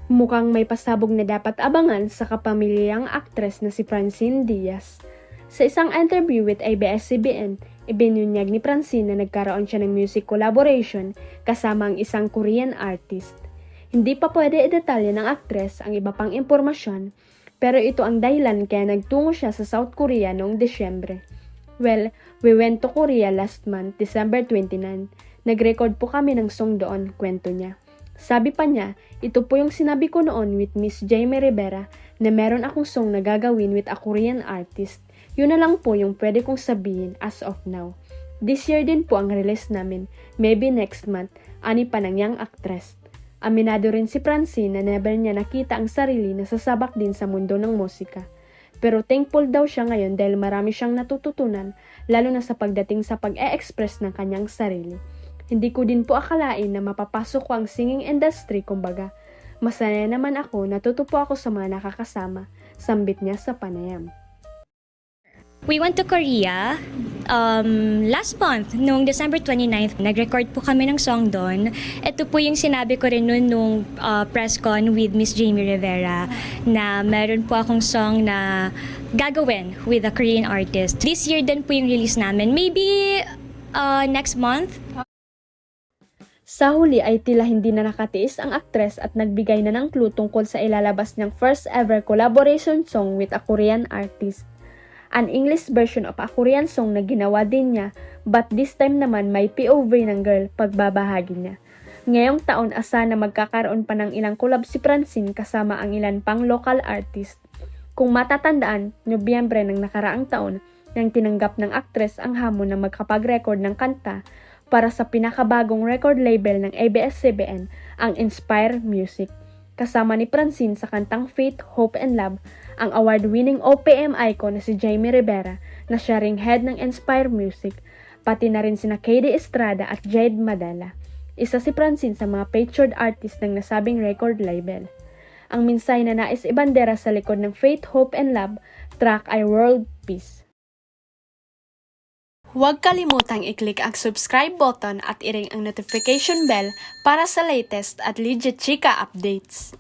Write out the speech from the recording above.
Mukhang may pasabog na dapat abangan sa kapamilyang aktres na si Francine Diaz. Sa isang interview with ABS-CBN, ibinunyag ni Francine na nagkaroon siya ng music collaboration kasama ang isang Korean artist. Hindi pa pwede i-detalye ng aktres ang iba pang impormasyon, pero ito ang dahilan kaya nagtungo siya sa South Korea noong Disyembre. Well, we went to Korea last month, December 29. Nag-record po kami ng song doon, kwento niya. Sabi pa niya, ito po yung sinabi ko noon with Miss Jaime Rivera na meron akong song na gagawin with a Korean artist. Yun na lang po yung pwede kong sabihin as of now. This year din po ang release namin, maybe next month, ani pa ng young actress. Aminado rin si Francine na never niya nakita ang sarili na sasabak din sa mundo ng musika. Pero thankful daw siya ngayon dahil marami siyang natututunan, lalo na sa pagdating sa pag-e-express ng kanyang sarili. Hindi ko din po akalain na mapapasok ko ang singing industry, kumbaga. Masaya naman ako, natuto po ako sa mga nakakasama, sambit niya sa panayam. We went to Korea last month, noong December 29th. Nag-record po kami ng song doon. Ito po yung sinabi ko rin noon nung press con with Miss Jaime Rivera na meron po akong song na gagawin with a Korean artist. This year din po yung release namin. Maybe next month. Sa huli ay tila hindi na nakatiis ang aktres at nagbigay na ng clue tungkol sa ilalabas niyang first ever collaboration song with a Korean artist. An English version of a Korean song na ginawa din niya, but this time naman may POV ng girl pagbabahagi niya. Ngayong taon asa na magkakaroon pa ng ilang collab si Francine kasama ang ilan pang local artist. Kung matatandaan, Nobyembre ng nakaraang taon nang tinanggap ng aktres ang hamon na magkapag-record ng kanta para sa pinakabagong record label ng ABS-CBN, ang Inspire Music. Kasama ni Francine sa kantang Faith, Hope, and Love, ang award-winning OPM icon na si Jaime Rivera na siya ring head ng Inspire Music, pati na rin sina Katie Estrada at Jade Madala. Isa si Francine sa mga featured artist ng nasabing record label. Ang minsay na nais ibandera sa likod ng Faith, Hope, and Love track ay World Peace. Huwag kalimutang i-click ang subscribe button at i-ring ang notification bell para sa latest at legit chika updates.